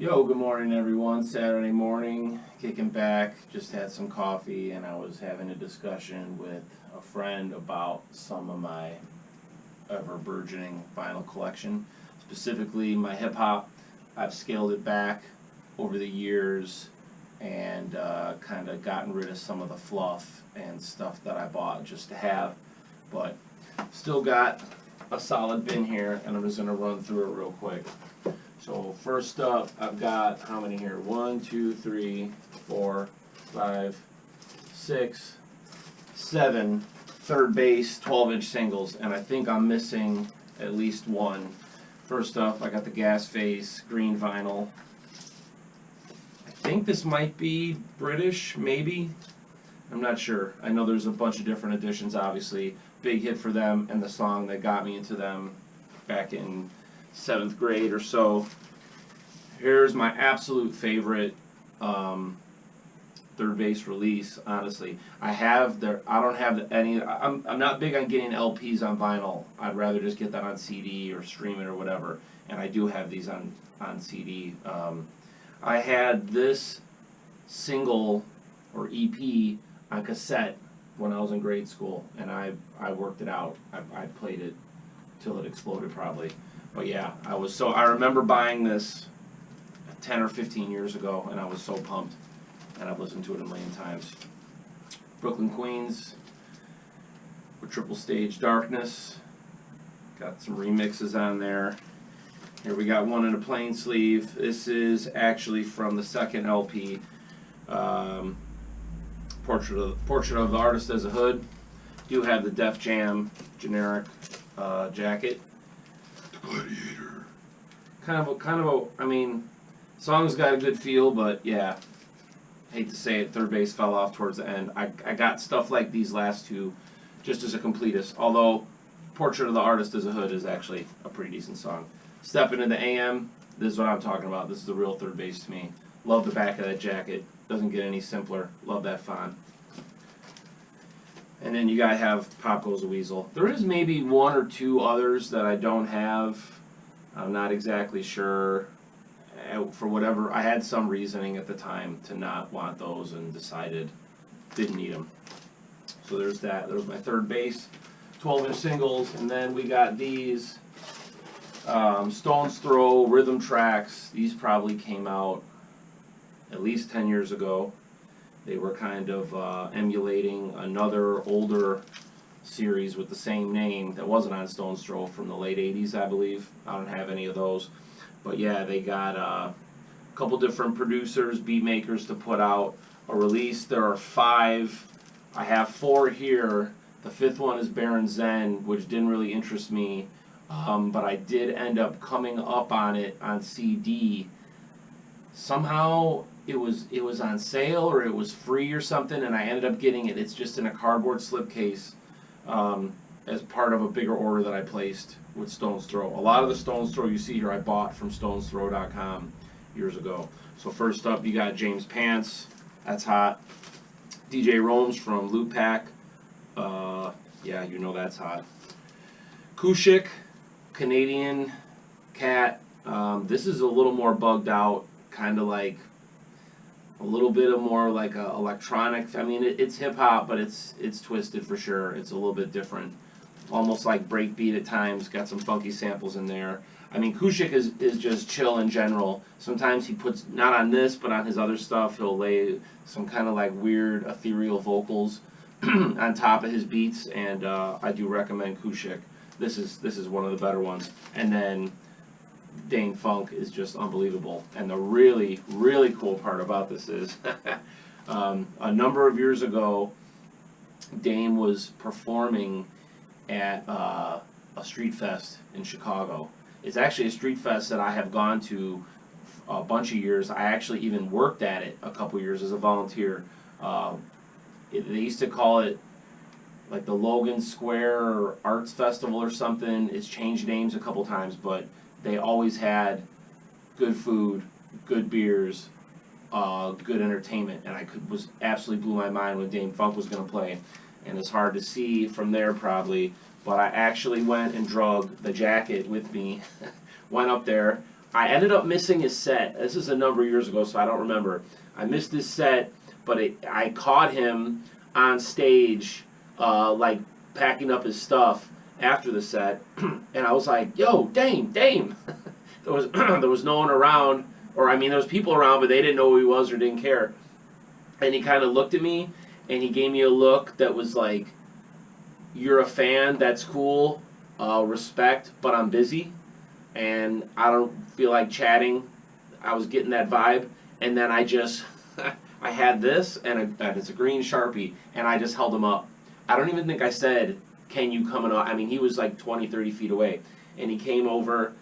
Yo, good morning everyone. Saturday morning, kicking back, just had some coffee and I was having a discussion with a friend about some of my ever burgeoning vinyl collection, specifically my hip hop. I've scaled it back over the years and kind of gotten rid of some of the fluff and stuff that I bought just to have, but still got a solid bin here and I'm just going to run through it real quick. So first up, I've got how many here? 1, 2, 3, 4, 5, 6, 7 third base 12-inch singles, and I think I'm missing at least one. First up, I got the Gas Face green vinyl. I think this might be British, maybe. I'm not sure. I know there's a bunch of different editions, obviously. Big hit for them, and the song that got me into them back in 7th grade or so. Here's my absolute favorite third base release. Honestly, I don't have any. I'm not big on getting LPs on vinyl. I'd rather just get that on CD or stream it or whatever. And I do have these on CD. I had this single or EP on cassette when I was in grade school, and I worked it out. I played it till it exploded probably. But yeah, I remember buying this 10 or 15 years ago, and I was so pumped, and I've listened to it a million times. Brooklyn Queens with Triple Stage Darkness. Got some remixes on there. Here we got one in a plain sleeve. This is actually from the second LP, Portrait of the Artist as a Hood. Do have the Def Jam generic jacket. Gladiator. I mean, song's got a good feel, but yeah, hate to say it, third base fell off towards the end. I got stuff like these last two just as a completist, although Portrait of the Artist as a Hood is actually a pretty decent song. Step into the AM, this is what I'm talking about. This is the real third base to me. Love the back of that jacket. Doesn't get any simpler. Love that font. And then you gotta have Pop Goes the Weasel. There is maybe one or two others that I don't have. I'm not exactly sure. For whatever, I had some reasoning at the time to not want those and decided didn't need them. So there's that. There's my third base, 12-inch singles, and then we got these Stone's Throw rhythm tracks. These probably came out at least 10 years ago. They were kind of emulating another older series with the same name that wasn't on Stone's Throw from the late 80s, I believe. I don't have any of those. But yeah, they got a couple different producers, beat makers to put out a release. There are 5. I have 4 here. The 5th one is Baron Zen, which didn't really interest me. But I did end up coming up on it on CD. Somehow it was on sale or it was free or something, and I ended up getting it. It's just in a cardboard slipcase as part of a bigger order that I placed with Stone's Throw. A lot of the Stone's Throw you see here I bought from stonesthrow.com years ago. So first up you got James Pants, that's hot. DJ Rome's from Loot Pack, yeah, you know that's hot. Kushik, Canadian cat. This is a little more bugged out, kind of like a little bit of more like a electronic. I mean, it's hip hop, but it's twisted for sure. It's a little bit different, almost like breakbeat at times. Got some funky samples in there. I mean, Kushik is just chill in general. Sometimes he puts, not on this, but on his other stuff, he'll lay some kind of like weird ethereal vocals on top of his beats, and I do recommend Kushik. This is one of the better ones. And then Dane Funk is just unbelievable. And the really, really cool part about this is a number of years ago, Dane was performing at a street fest in Chicago. It's actually a street fest that I have gone to a bunch of years. I actually even worked at it a couple years as a volunteer. They used to call it like the Logan Square Arts Festival or something. It's changed names a couple times, but they always had good food, good beers, good entertainment, and was absolutely blew my mind when Dane Funk was going to play. And it's hard to see from there probably, but I actually went and drug the jacket with me, went up there, I ended up missing his set. This is a number of years ago, so I don't remember. I missed his set, but I caught him on stage, like packing up his stuff after the set, and I was like, "Yo, Dame!" There was there was no one around, or I mean, there was people around, but they didn't know who he was or didn't care. And he kind of looked at me, and he gave me a look that was like, "You're a fan. That's cool. Respect, but I'm busy, and I don't feel like chatting." I was getting that vibe, and then I just I had this, and it's a green Sharpie, and I just held him up. I don't even think I said, "Can you come and?" I mean, he was like 20, 30 feet away, and he came over,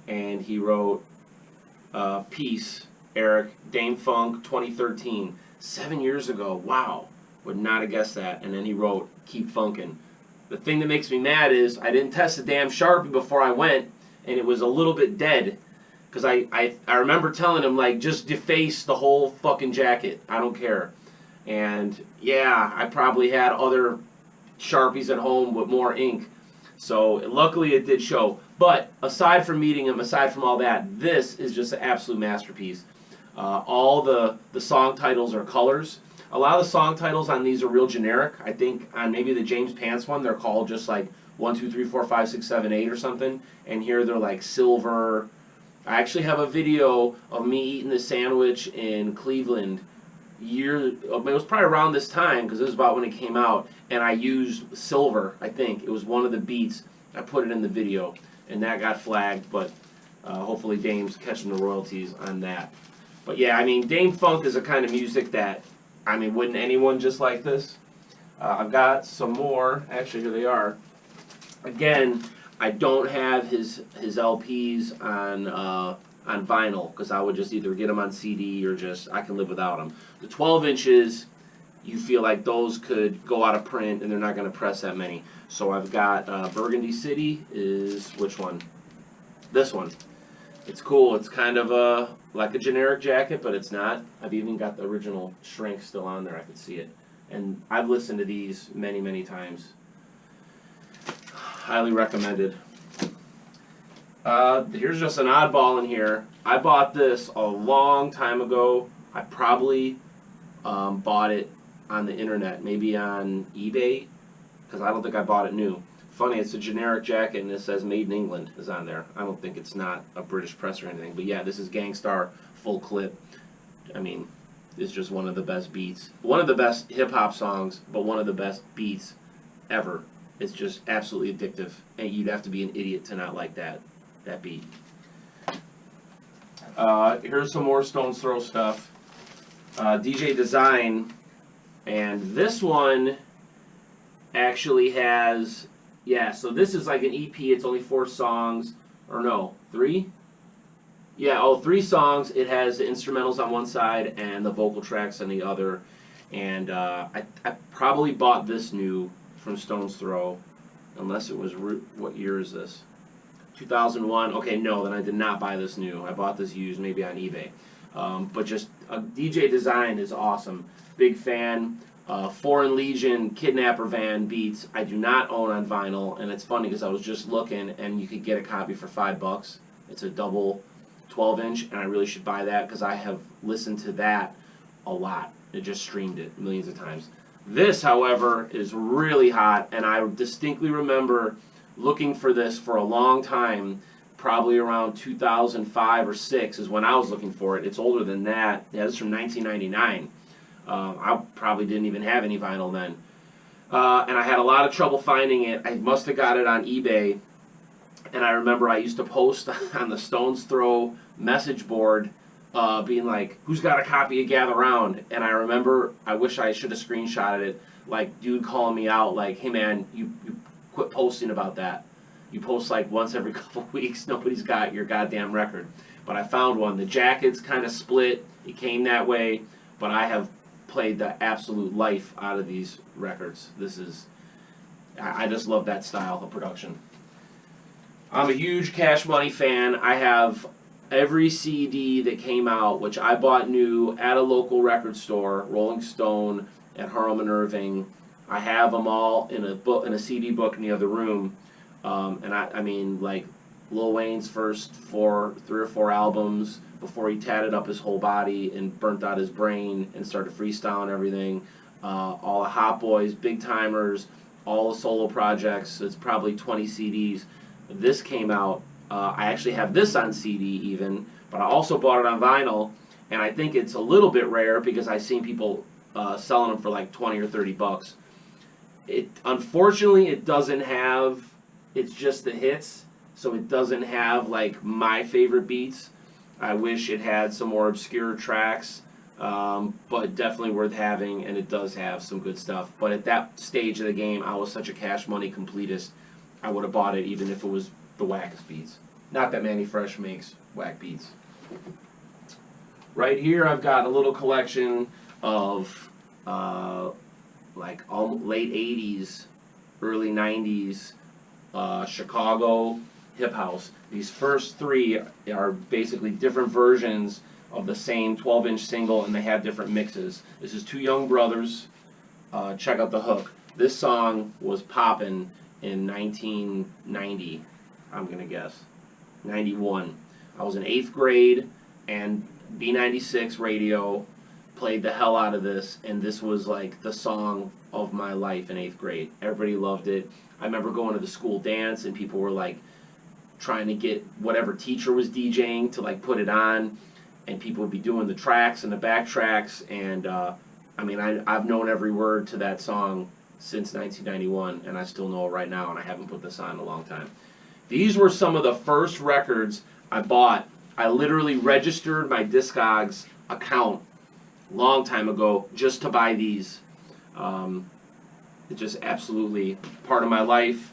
and he wrote, "Peace, Eric, Dame Funk, 2013, 7 years ago. Wow, would not have guessed that." And then he wrote, "Keep funkin'." The thing that makes me mad is I didn't test the damn Sharpie before I went, and it was a little bit dead. Because I remember telling him, like, just deface the whole fucking jacket. I don't care. And, yeah, I probably had other Sharpies at home with more ink. So, luckily it did show. But, aside from meeting him, aside from all that, this is just an absolute masterpiece. All the song titles are colors. A lot of the song titles on these are real generic. I think on maybe the James Pants one, they're called just like 1, 2, 3, 4, 5, 6, 7, 8 or something. And here they're like silver. I actually have a video of me eating the sandwich in Cleveland. It was probably around this time because this is about when it came out, and I used silver. I think it was one of the beats. I put it in the video, and that got flagged. But hopefully Dame's catching the royalties on that. But yeah, I mean, Dame Funk is a kind of music that, I mean, wouldn't anyone just like this? I've got some more. Actually, here they are. Again, I don't have his LPs on vinyl because I would just either get them on CD or just I can live without them. The 12 inches, you feel like those could go out of print and they're not going to press that many. So I've got Burgundy City is which one? This one. It's cool. It's kind of like a generic jacket, but it's not. I've even got the original shrink still on there. I could see it. And I've listened to these many, many times. Highly recommended. Here's just an oddball in here. I bought this a long time ago. I probably bought it on the internet, maybe on eBay, because I don't think I bought it new. Funny, it's a generic jacket and it says "Made in England" is on there. I don't think it's not a British press or anything, but yeah, this is Gangstar full clip. I mean, it's just one of the best beats. One of the best hip-hop songs, but one of the best beats ever. It's just absolutely addictive, and you'd have to be an idiot to not like that beat. Here's some more Stone's Throw stuff. DJ Design, and this one actually has, yeah, so this is like an EP. It's only 4 songs, or no, 3? Yeah, 3 songs. It has the instrumentals on one side and the vocal tracks on the other. And I probably bought this new from Stone's Throw, unless it was, what year is this? 2001. Okay, no, then I did not buy this new. I bought this used, maybe on eBay. But just DJ Design is awesome. Big fan. Foreign Legion Kidnapper Van beats I do not own on vinyl, and it's funny because I was just looking and you could get a copy for $5. It's a double 12-inch, and I really should buy that because I have listened to that a lot. It just streamed it millions of times. This, however, is really hot, and I distinctly remember looking for this for a long time. Probably around 2005 or 6 is when I was looking for it. It's older than that. Yeah, this is from 1999. I probably didn't even have any vinyl then. And I had a lot of trouble finding it. I must have got it on eBay. And I remember I used to post on the Stone's Throw message board being like, "Who's got a copy of Gather Round?" And I remember, I wish I should have screenshotted it, like dude calling me out like, "Hey man, you quit posting about that. You post like once every couple weeks. Nobody's got your goddamn record." But I found one. The jacket's kind of split. It came that way. But I have played the absolute life out of these records. This is, I just love that style of production. I'm a huge Cash Money fan. I have every CD that came out, which I bought new at a local record store, Rolling Stone, at Harlem and Irving. I have them all in a book, in a CD book in the other room. And I mean, like, Lil Wayne's first three or four albums before he tatted up his whole body and burnt out his brain and started freestyling everything. All the Hot Boys, Big Timers, all the solo projects. It's probably 20 CDs. This came out. I actually have this on CD even, but I also bought it on vinyl, and I think it's a little bit rare because I've seen people selling them for like 20 or 30 bucks. Unfortunately, it doesn't have, it's just the hits, so it doesn't have like my favorite beats. I wish it had some more obscure tracks, but definitely worth having, and it does have some good stuff. But at that stage of the game, I was such a cash money completist, I would have bought it even if it was the wackest beats. Not that Manny Fresh makes whack beats. Right here, I've got a little collection of like late 80s, early 90s Chicago hip house. These first three are basically different versions of the same 12-inch single, and they have different mixes. This is two young brothers. Check out the hook. This song was poppin' in 1990, I'm gonna guess. 91. I was in 8th grade, and B96 radio played the hell out of this, and this was like the song of my life in 8th grade. Everybody loved it. I remember going to the school dance, and people were like trying to get whatever teacher was DJing to like put it on, and people would be doing the tracks and the back tracks, and I mean, I've known every word to that song since 1991, and I still know it right now, and I haven't put this on in a long time. These were some of the first records I bought. I literally registered my Discogs account a long time ago just to buy these. It's just absolutely part of my life.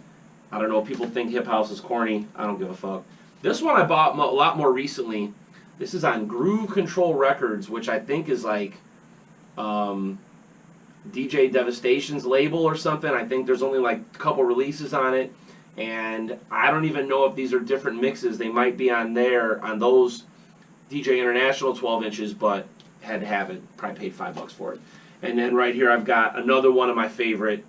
I don't know, people think hip house is corny. I don't give a fuck. This one I bought a lot more recently. This is on Groove Control Records, which I think is like DJ Devastation's label or something. I think there's only like a couple releases on it, and I don't even know if these are different mixes. They might be on there, on those DJ International 12 inches, but had to have it. Probably paid $5 for it. And then right here I've got another one of my favorite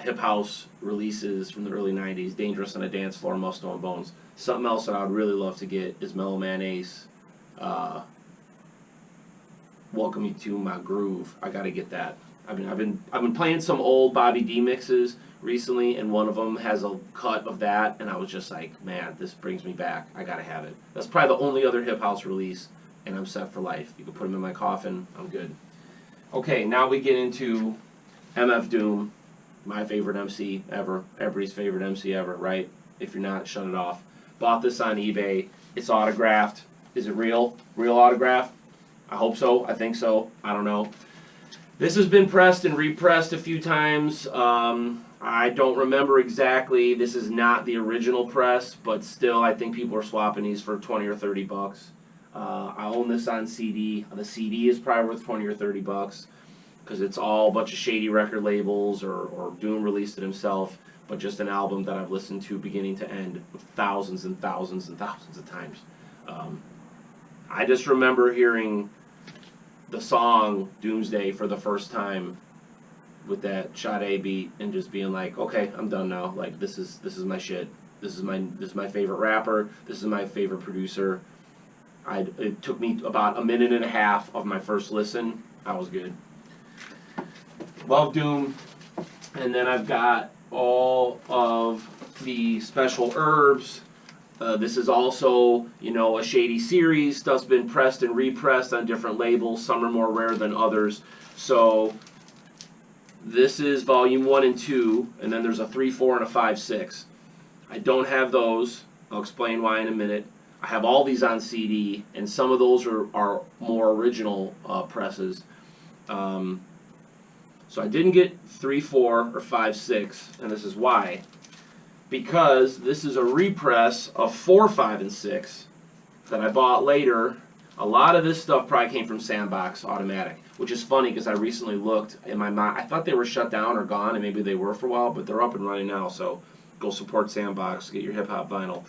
hip house releases from the early 90s, Dangerous on a Dance Floor, Musto and Bones. Something else that I would really love to get is Mellow Man Ace, Welcome You to My Groove. I gotta get that. I've been playing some old Bobby D mixes recently, and one of them has a cut of that, and I was just like, man, this brings me back. I gotta have it. That's probably the only other hip house release, and I'm set for life. You can put them in my coffin. I'm good. Okay, now we get into MF Doom, my favorite MC ever, everybody's favorite MC ever, right? If you're not, shut it off. Bought this on eBay. It's autographed. Is it real? Real autograph? I hope so. I think so. I don't know. This has been pressed and repressed a few times. I don't remember exactly. This is not the original press, but still, I think people are swapping these for 20 or 30 bucks. I own this on CD. The CD is probably worth 20 or 30 bucks because it's all a bunch of shady record labels, or Doom released it himself, but just an album that I've listened to beginning to end thousands and thousands and thousands of times. I just remember hearing the song Doomsday for the first time with that Sade beat and just being like, okay, I'm done now. Like, this is my shit. This is my favorite rapper. This is my favorite producer. It took me about a minute and a half of my first listen. I was good. Love Doom. And then I've got all of the special herbs. This is also, you know, a shady series. Stuff's been pressed and repressed on different labels. Some are more rare than others. So this is volume 1 and 2, and then there's a 3/4 and a 5/6. I don't have those. I'll explain why in a minute. I have all these on CD, and some of those are more original presses. So I didn't get 3/4 or 5/6, and this is why. Because this is a repress of 4, 5, and 6 that I bought later. A lot of this stuff probably came from Sandbox Automatic, which is funny because I recently looked in my mind. I thought they were shut down or gone, and maybe they were for a while, but they're up and running now. So go support Sandbox, get your hip hop vinyl.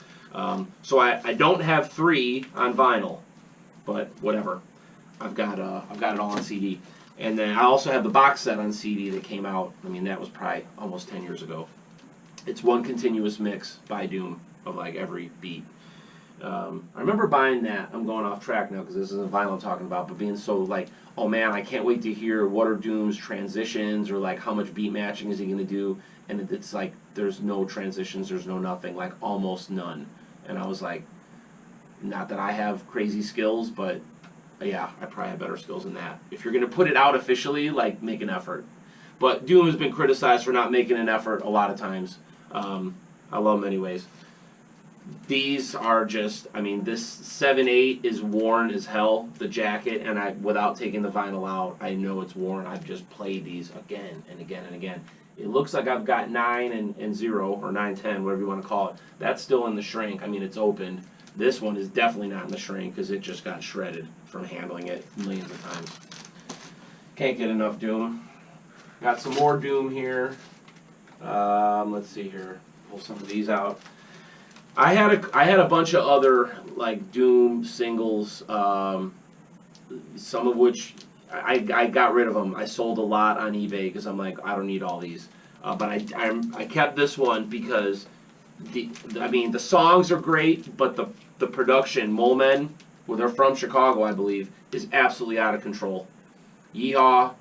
So I don't have 3 on vinyl, but whatever. I've got it all on CD, and then I also have the box set on CD that came out. I mean, that was probably almost 10 years ago. It's one continuous mix by Doom of like every beat. I remember buying that. I'm going off track now because this isn't vinyl I'm talking about, but being so like, oh man, I can't wait to hear what are Doom's transitions, or like how much beat matching is he going to do. And it's like there's no transitions, there's no nothing, like almost none. And I was like, not that I have crazy skills, but yeah, I probably have better skills than that. If you're going to put it out officially, like, make an effort. But Doom has been criticized for not making an effort a lot of times. I love them anyways. These are just, I mean, this 7/8 is worn as hell, the jacket, and without taking the vinyl out, I know it's worn. I've just played these again and again and again. It looks like I've got 9 and 0, or 910, whatever you want to call it. That's still in the shrink. I mean, it's opened. This one is definitely not in the shrink because it just got shredded from handling it millions of times. Can't get enough Doom. Got some more Doom here. Let's see here. Pull some of these out. I had a bunch of other like Doom singles, some of which I got rid of them. I sold a lot on eBay because I'm like, I don't need all these. But I kept this one because I mean the songs are great, but the production, Mole Men, well, they're from Chicago, I believe, is absolutely out of control. Yeehaw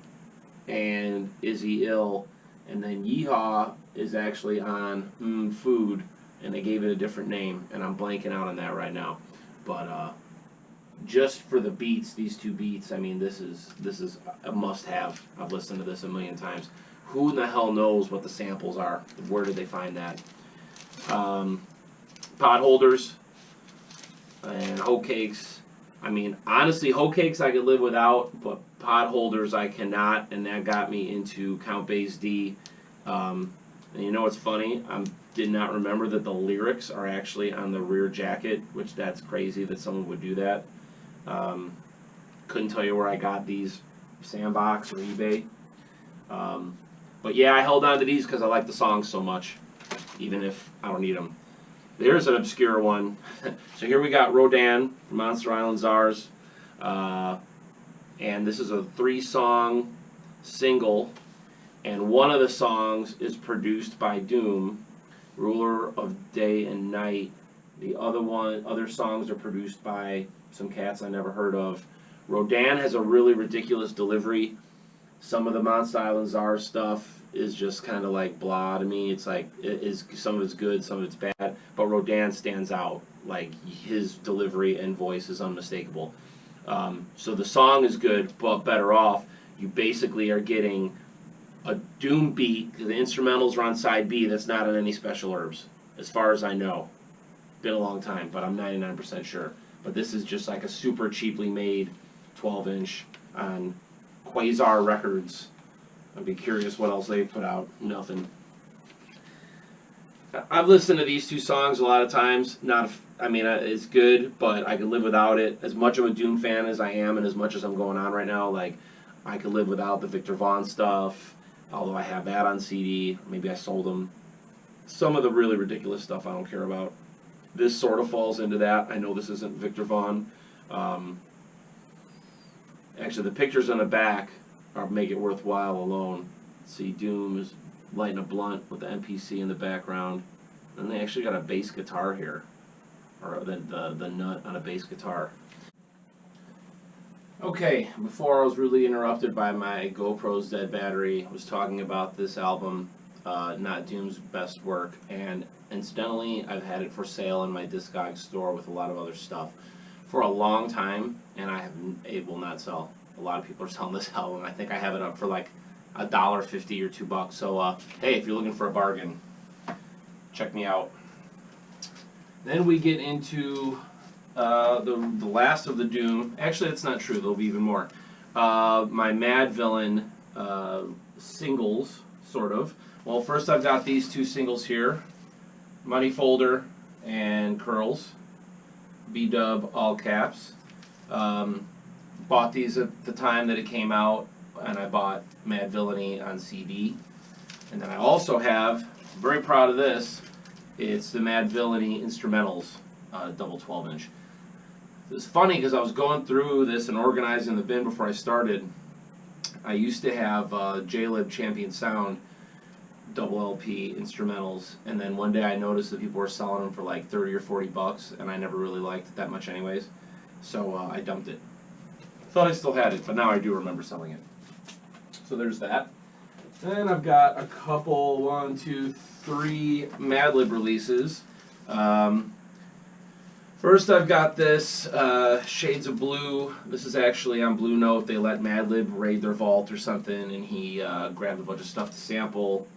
and Is He Ill, and then Yeehaw is actually on Food, and they gave it a different name, and I'm blanking out on that right now. But just for the beats, these two beats, I mean, this is a must-have. I've listened to this a million times. Who in the hell knows what the samples are? Where did they find that? Pot holders and hoe cakes. I mean, honestly, hoe cakes I could live without, but pot holders I cannot, and that got me into Count Bass D. And you know what's funny? I did not remember that the lyrics are actually on the rear jacket, which that's crazy that someone would do that. Couldn't tell you where I got these, Sandbox or eBay. But yeah, I held on to these because I like the songs so much, even if I don't need them. There's an obscure one. So here we got Rodan from Monster Island Czars. And this is a 3-song single. And one of the songs is produced by Doom, Ruler of Day and Night. The other songs are produced by some cats I never heard of. Rodan has a really ridiculous delivery. Some of the Monster Island Czars stuff is just kind of like blah to me. It's like some of it's good, some of it's bad. But Rodan stands out. Like his delivery and voice is unmistakable. So the song is good, but better off. You basically are getting a Doom beat, because the instrumentals are on side B, that's not on any special herbs, as far as I know. Been a long time, but I'm 99% sure. But this is just like a super cheaply made 12-inch on Quasar Records. I'd be curious what else they put out. Nothing. I've listened to these two songs a lot of times. It's good, but I could live without it. As much of a Doom fan as I am, and as much as I'm going on right now, like I could live without the Victor Vaughn stuff. Although I have that on CD, maybe I sold them. Some of the really ridiculous stuff I don't care about. This sort of falls into that. I know this isn't Victor Vaughn. Actually, the pictures on the back make it worthwhile alone. See, Doom is lighting a blunt with the MPC in the background. And they actually got a bass guitar here. Or the nut on a bass guitar. Okay, before I was really interrupted by my GoPro's dead battery, I was talking about this album, not Doom's best work, and incidentally, I've had it for sale in my Discogs store with a lot of other stuff for a long time, and it will not sell. A lot of people are selling this album. I think I have it up for like $1.50 or $2. So, hey, if you're looking for a bargain, check me out. Then we get into the last of the Doom. Actually, that's not true. There'll be even more. My Mad Villain singles, sort of. Well, first I've got these two singles here. Money Folder and Curls. B-Dub, all caps. Bought these at the time that it came out, and I bought Mad Villainy on CD. And then I also have, very proud of this, it's the Mad Villainy Instrumentals, double 12-inch. It's funny because I was going through this and organizing the bin before I started. I used to have J-Lib Champion Sound. double LP instrumentals, and then one day I noticed that people were selling them for like 30 or 40 bucks, and I never really liked it that much anyways, so I dumped it. Thought I still had it, but now I do remember selling it. So there's that. Then I've got a couple, 1, 2, 3 Madlib releases. First I've got this Shades of Blue. This is actually on Blue Note. They let Madlib raid their vault or something, and he grabbed a bunch of stuff to sample,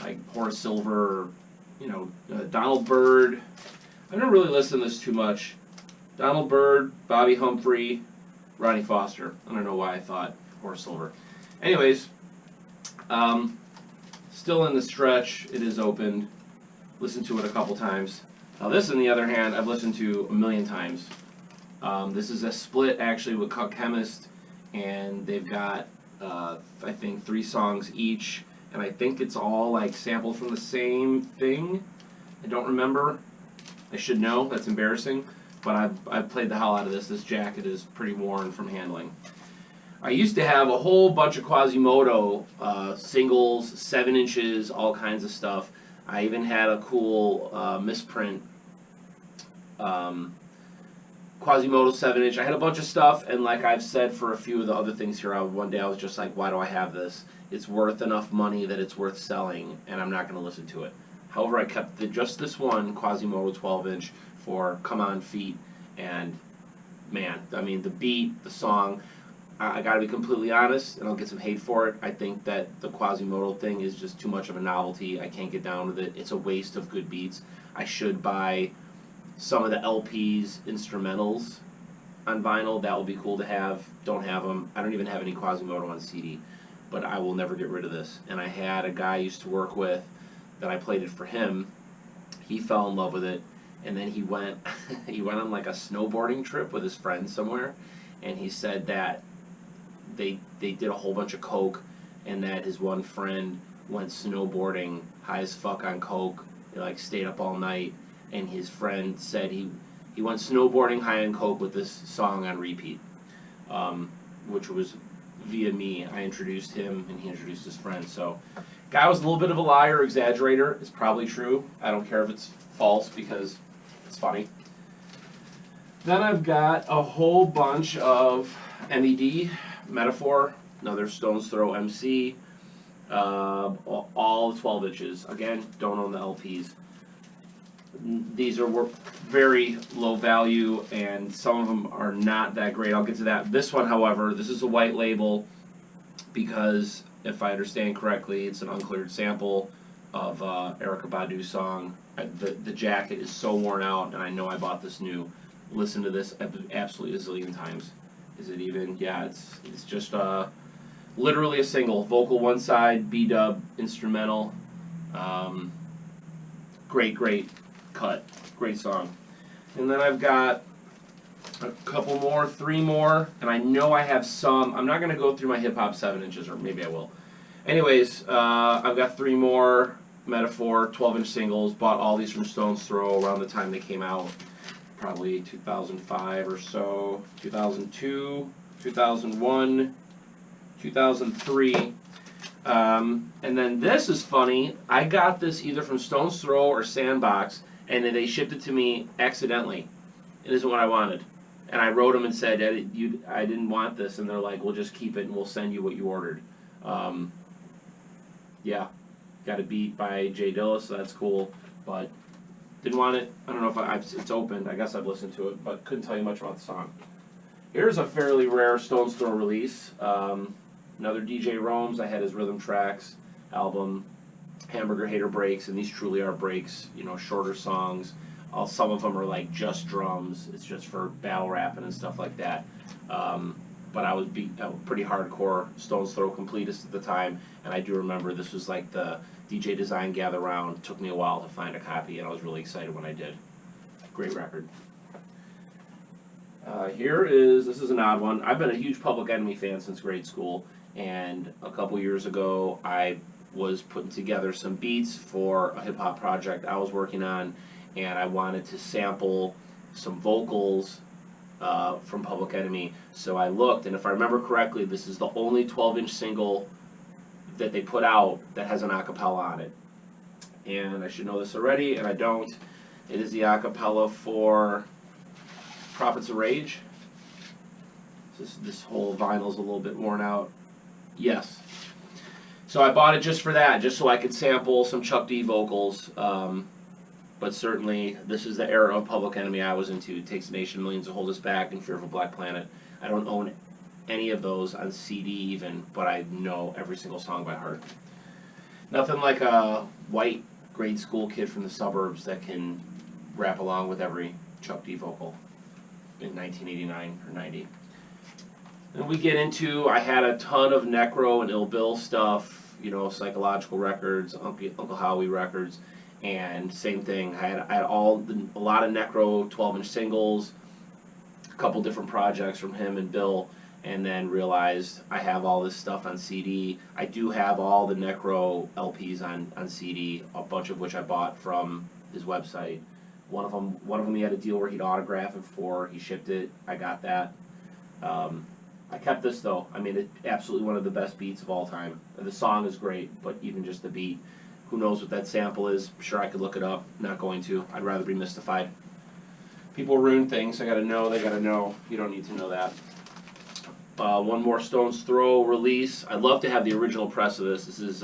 like Horace Silver, you know, Donald Byrd. I don't really listen to this too much. Donald Byrd, Bobby Humphrey, Ronnie Foster. I don't know why I thought Horace Silver. Anyways, still in the stretch. It is opened. Listened to it a couple times. Now this, on the other hand, I've listened to a million times. This is a split actually with Cut Chemist, and they've got I think 3 songs each, and I think it's all like sampled from the same thing. I don't remember. I should know. That's embarrassing. But I've played the hell out of this. This jacket is pretty worn from handling. I used to have a whole bunch of Quasimodo singles, 7 inches, all kinds of stuff. I even had a cool misprint Quasimodo 7-inch. I had a bunch of stuff, and like I've said for a few of the other things here, one day I was just like, why do I have this? It's worth enough money that it's worth selling, and I'm not going to listen to it. However, I kept just this one Quasimodo 12-inch for Come On Feet, and man, I mean, the beat, the song, I got to be completely honest, and I'll get some hate for it. I think that the Quasimodo thing is just too much of a novelty. I can't get down with it. It's a waste of good beats. I should buy some of the LPs, instrumentals on vinyl. That would be cool to have. Don't have them. I don't even have any Quasimodo on CD, but I will never get rid of this. And I had a guy I used to work with that I played it for him. He fell in love with it, and then he went he went on like a snowboarding trip with his friends somewhere, and he said that they did a whole bunch of coke, and that his one friend went snowboarding high as fuck on coke. They like stayed up all night, and his friend said he went snowboarding high on coke with this song on repeat, which was via me. I introduced him, and he introduced his friend. So, guy was a little bit of a liar, exaggerator. It's probably true. I don't care if it's false because it's funny. Then I've got a whole bunch of MED, Metaphor, another Stone's Throw MC, all 12 inches. Again, don't own the LPs. These are very low value, and some of them are not that great. I'll get to that. This one, however, this is a white label because, if I understand correctly, it's an uncleared sample of Erykah Badu's song. The jacket is so worn out, and I know I bought this new. Listen to this absolutely a zillion times. Is it even? Yeah, it's just literally a single. Vocal one side, B-dub, instrumental. Great cut. Great song. And then I've got a couple more, 3 more, and I know I have some. I'm not going to go through my hip-hop 7 inches, or maybe I will. Anyways, I've got 3 more Metaphor 12-inch singles. Bought all these from Stone's Throw around the time they came out. Probably 2005 or so, 2002, 2001, 2003. And then this is funny. I got this either from Stone's Throw or Sandbox, and then they shipped it to me accidentally. It isn't what I wanted. And I wrote them and said, I didn't want this. And they're like, we'll just keep it and we'll send you what you ordered. Yeah, got a beat by Jay Dilla, so that's cool. But didn't want it. I don't know if it's opened. I guess I've listened to it, but couldn't tell you much about the song. Here's a fairly rare Stone's Throw release. Another DJ Rome's. I had his Rhythm Tracks album, Hamburger Hater Breaks, and these truly are breaks. You know, shorter songs. Some of them are like just drums. It's just for battle rapping and stuff like that. But I was pretty hardcore Stone's Throw completist at the time, and I do remember this was like the DJ Design Gather Round. It took me a while to find a copy, and I was really excited when I did. Great record. This is an odd one. I've been a huge Public Enemy fan since grade school, and a couple years ago I was putting together some beats for a hip-hop project I was working on, and I wanted to sample some vocals from Public Enemy. So I looked, and if I remember correctly, this is the only 12-inch single that they put out that has an acapella on it. and I should know this already, and I don't. It is the acapella for Prophets of Rage. This whole vinyl's a little bit worn out. Yes. So I bought it just for that, just so I could sample some Chuck D vocals. But certainly, this is the era of Public Enemy I was into. It Takes a Nation, Millions to Hold Us Back, and Fearful Black Planet. I don't own any of those on CD even, but I know every single song by heart. Nothing like a white grade school kid from the suburbs that can rap along with every Chuck D vocal in 1989 or 90. And we get into, I had a ton of Necro and Ill Bill stuff, you know, Psychological Records, Uncle Howie Records, and same thing. I had a lot of Necro 12-inch singles, a couple different projects from him and Bill, and then realized I have all this stuff on CD. I do have all the Necro LPs on CD, a bunch of which I bought from his website. One of them he had a deal where he'd autograph it before he shipped it. I got that. I kept this though. I mean, it's absolutely one of the best beats of all time. The song is great, but even just the beat, who knows what that sample is? I'm sure I could look it up. Not going to. I'd rather be mystified. People ruin things. I gotta know. They gotta know. You don't need to know that. One more Stone's Throw release. I'd love to have the original press of this. This is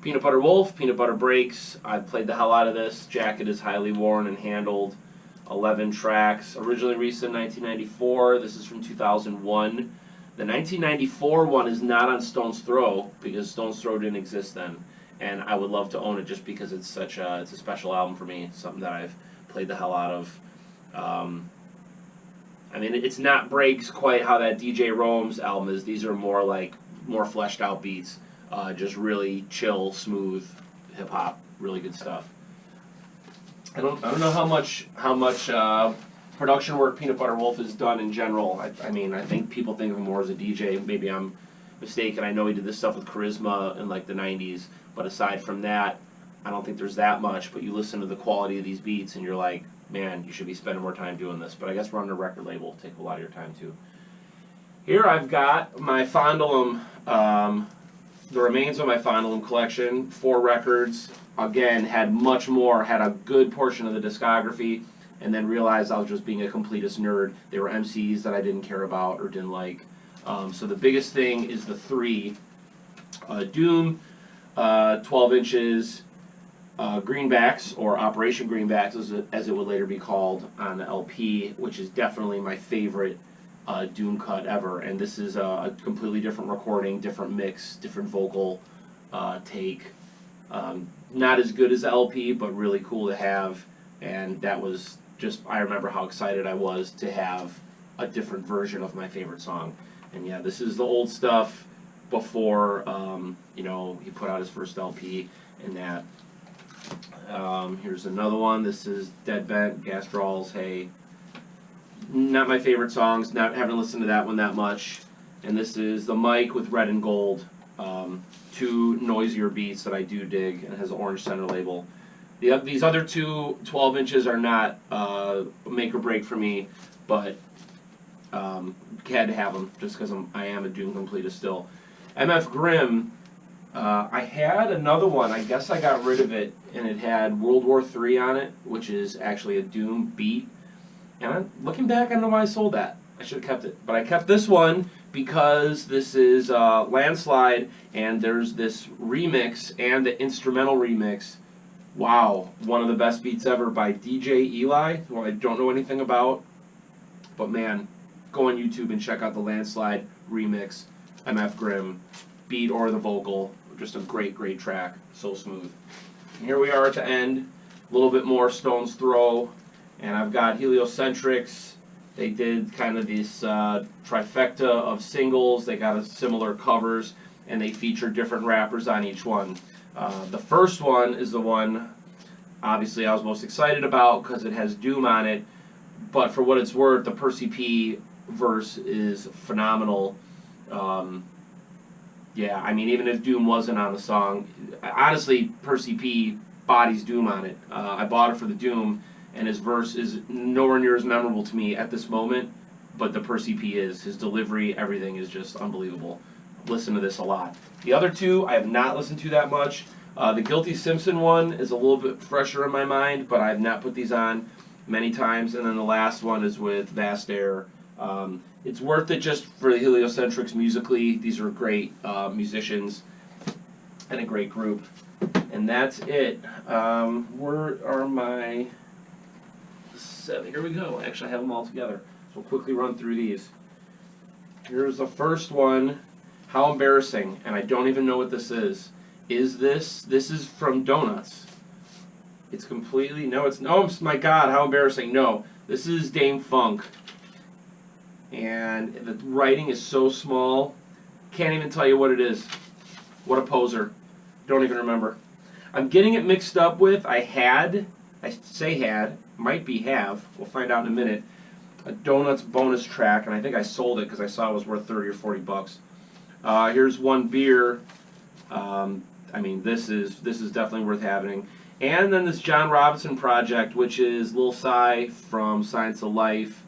Peanut Butter Wolf, Peanut Butter Breaks. I played the hell out of this. Jacket is highly worn and handled. 11 tracks. Originally released in 1994. This is from 2001. The 1994 one is not on Stone's Throw because Stone's Throw didn't exist then. And I would love to own it just because it's it's a special album for me. Something that I've played the hell out of. I mean, it's not breaks quite how that DJ Rome's album is. These are more fleshed out beats. Just really chill, smooth hip hop. Really good stuff. I don't know how much production work Peanut Butter Wolf has done in general. I mean, I think people think of him more as a DJ. Maybe I'm mistaken. I know he did this stuff with Charisma in like the 90s, but aside from that, I don't think there's that much. But you listen to the quality of these beats and you're like, man, you should be spending more time doing this. But I guess running a record label will take a lot of your time too. Here I've got my Fondulum, the remains of my Fondulum collection. 4 records. Again, had much more, had a good portion of the discography, and then realized I was just being a completist nerd. They were MCs that I didn't care about or didn't like. So the biggest thing is the 3. Doom, 12 inches, Greenbacks, or Operation Greenbacks as it would later be called on the LP, which is definitely my favorite Doom cut ever. And this is a completely different recording, different mix, different vocal take. Not as good as the LP, but really cool to have. And that was just, I remember how excited I was to have a different version of my favorite song. And yeah, this is the old stuff before, you know, he put out his first LP and that. Here's another one. This is Dead Bent, Gas Draws, Hey. Not my favorite songs, haven't listened to that one that much. And this is The Mic with Red and Gold. 2 noisier beats that I do dig, and it has an orange center label. These other 2 12 inches are not make or break for me, but had to have them just because I am a Doom completist still. MF Grimm, I had another one. I guess I got rid of it, and it had World War III on it, which is actually a Doom beat. And looking back, I don't know why I sold that. I should have kept it. But I kept this one because this is Landslide, and there's this remix and the instrumental remix. Wow, one of the best beats ever by DJ Eli, who I don't know anything about. But man, go on YouTube and check out the Landslide remix, MF Grimm, beat or the vocal. Just a great, great track. So smooth. And here we are at the end. A little bit more Stone's Throw. And I've got Heliocentrics. They did kind of this trifecta of singles. They got similar covers, and they feature different rappers on each one. The first one is the one, obviously, I was most excited about because it has Doom on it. But for what it's worth, the Percy P verse is phenomenal. Yeah, I mean, even if Doom wasn't on the song, honestly, Percy P bodies Doom on it. I bought it for the Doom, and his verse is nowhere near as memorable to me at this moment, but the Percy P is. His delivery, everything is just unbelievable. Listen to this a lot. The other 2, I have not listened to that much. The Guilty Simpson one is a little bit fresher in my mind, but I've not put these on many times. And then the last one is with Vast Air. It's worth it just for the Heliocentrics musically. These are great musicians and a great group. And that's it. Where are my 7? Here we go. Actually, I have them all together. So we'll quickly run through these. Here's the first one. How embarrassing. And I don't even know what this is. This is from Donuts. It's completely, no, it's, oh my God, how embarrassing. No, this is Dame Funk. And the writing is so small, can't even tell you what it is. What a poser. Don't even remember. I'm getting it mixed up with, I say had, might be have, we'll find out in a minute, a Donuts bonus track, and I think I sold it because I saw it was worth 30 or 40 bucks. Here's One Beer. I mean, this is definitely worth having. And then this John Robinson project, which is Lil Cy from Science of Life,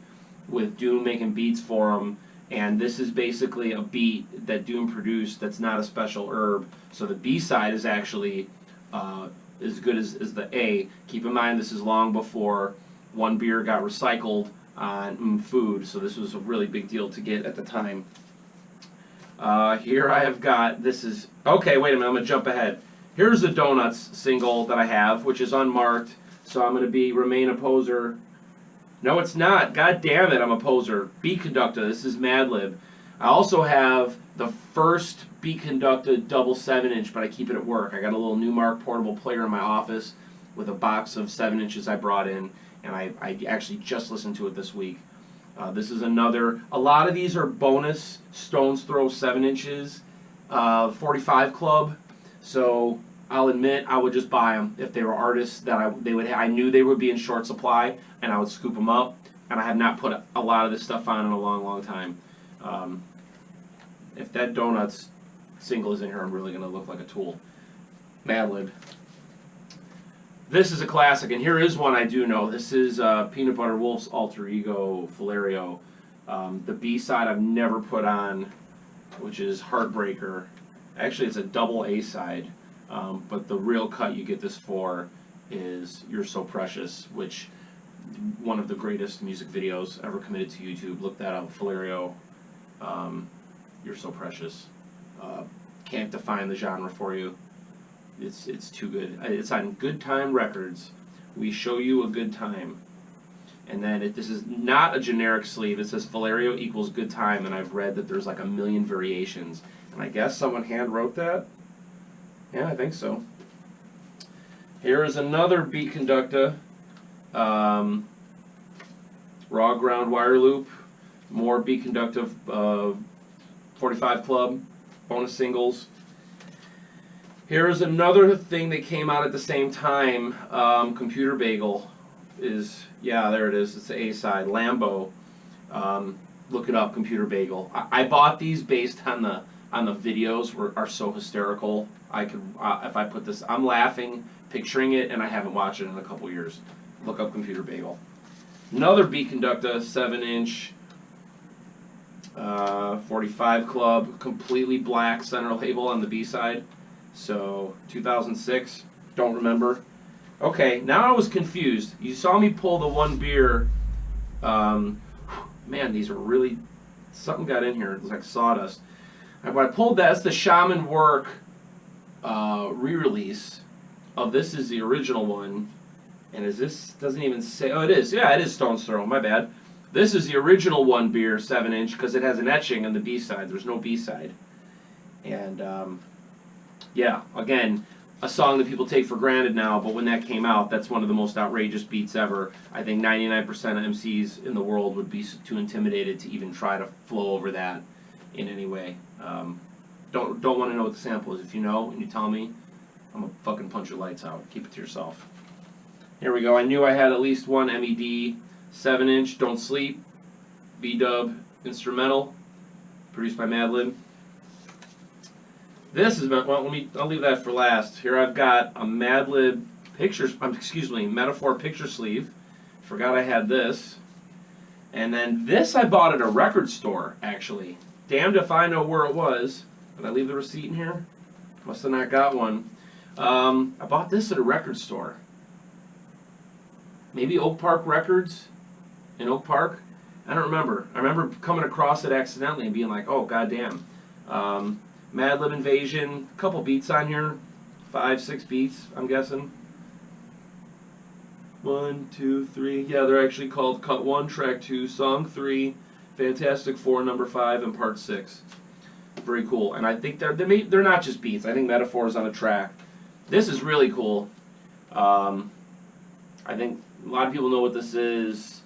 with Doom making beats for him. And this is basically a beat that Doom produced that's not a special herb. So the B side is actually as good as the A. Keep in mind, this is long before One Beer got recycled on Food, so this was a really big deal to get at the time. Here I have got, this is, okay, wait a minute, I'm going to jump ahead. Here's the Donuts single that I have, which is unmarked, so I'm going to be Remain a Poser. No, it's not. God damn it, I'm a poser. Beat Conductor, this is Madlib. I also have the first Beat Conductor double 7-inch, but I keep it at work. I got a little Newmark portable player in my office with a box of 7-inches I brought in, and I actually just listened to it this week. This is another, a lot of these are bonus Stones Throw 7-inches, 45 Club. So I'll admit I would just buy them if they were artists that I knew they would be in short supply, and I would scoop them up. And I have not put a lot of this stuff on in a long, long time. If that Donuts single is in here, I'm really going to look like a tool. Madlib. This is a classic, and here is one I do know. This is Peanut Butter Wolf's alter ego, Filario. The B-side I've never put on, which is Heartbreaker. Actually, it's a double A-side, but the real cut you get this for is You're So Precious, which one of the greatest music videos ever committed to YouTube. Look that up, Filario, You're So Precious. Can't define the genre for you. It's too good. It's on Good Time Records. We show you a good time. And then this is not a generic sleeve. It says Filario equals good time, and I've read that there's like a million variations. And I guess someone hand wrote that? Yeah, I think so. Here is another Beat Conductor. Raw Ground Wire Loop. More Beat Conductor 45 Club. Bonus singles. Here's another thing that came out at the same time. Computer Bagel is, yeah, there it is. It's the A side. Lambo. Look it up, Computer Bagel. I bought these based on the videos are so hysterical. I could if I put this, I'm laughing, picturing it, and I haven't watched it in a couple years. Look up Computer Bagel. Another Beat Conductor 7-inch. 45 Club, completely black center label on the B side. So 2006, don't remember. Okay, now I was confused. You saw me pull the One Beer. Man, these are really, something got in here. It was like sawdust. And when I pulled that, that's the Shaman Work re-release of this is the original one. And is this, doesn't even say, oh it is, yeah it is Stone's Throw, my bad. This is the original One Beer 7-inch because it has an etching on the B side. There's no B side. And yeah, again, a song that people take for granted now, but when that came out, that's one of the most outrageous beats ever. I think 99% of MCs in the world would be too intimidated to even try to flow over that in any way. Don't want to know what the sample is. If you know and you tell me, I'm going to fucking punch your lights out. Keep it to yourself. Here we go. I knew I had at least one MED 7-inch, Don't Sleep, B-Dub instrumental, produced by Madlib. This is, well, I'll leave that for last. Here I've got a Madlib Metaphor picture sleeve. Forgot I had this. And then this I bought at a record store, actually. Damned if I know where it was. Did I leave the receipt in here? Must have not got one. I bought this at a record store. Maybe Oak Park Records in Oak Park. I don't remember. I remember coming across it accidentally and being like, oh, goddamn. Mad Lib Invasion, a couple beats on here. 5, 6 beats, I'm guessing. 1, 2, 3. Yeah, they're actually called Cut 1, Track 2, Song 3, Fantastic 4, Number 5, and Part 6. Very cool. And I think they're not just beats. I think metaphors on a track. This is really cool. I think a lot of people know what this is.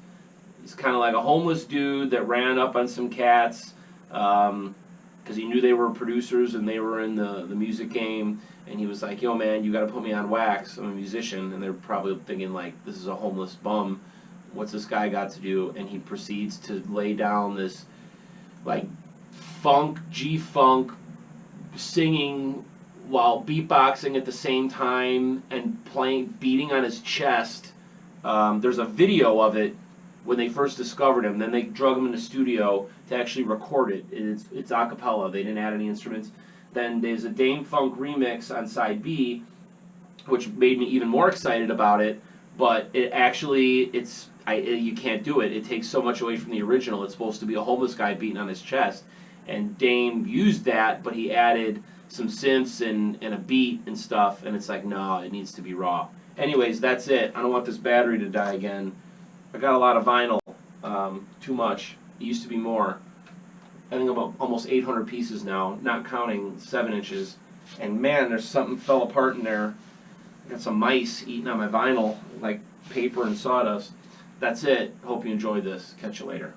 He's kind of like a homeless dude that ran up on some cats because he knew they were producers and they were in the music game. And he was like, yo, man, you got to put me on wax. I'm a musician. And they're probably thinking, like, this is a homeless bum. What's this guy got to do? And he proceeds to lay down this, like, funk, G-funk, singing while beatboxing at the same time and beating on his chest. There's a video of it when they first discovered him. Then they drug him in the studio to actually record it. It's a cappella. They didn't add any instruments. Then there's a Dame Funk remix on side B, which made me even more excited about it. But it actually, you can't do it. It takes so much away from the original. It's supposed to be a homeless guy beating on his chest. And Dame used that, but he added some synths and a beat and stuff. And it's like, no, it needs to be raw. Anyways, that's it. I don't want this battery to die again. I got a lot of vinyl. Too much. It used to be more. I think about almost 800 pieces now, not counting 7 inches. And man, there's something fell apart in there. I got some mice eating on my vinyl, like paper and sawdust. That's it. Hope you enjoyed this. Catch you later.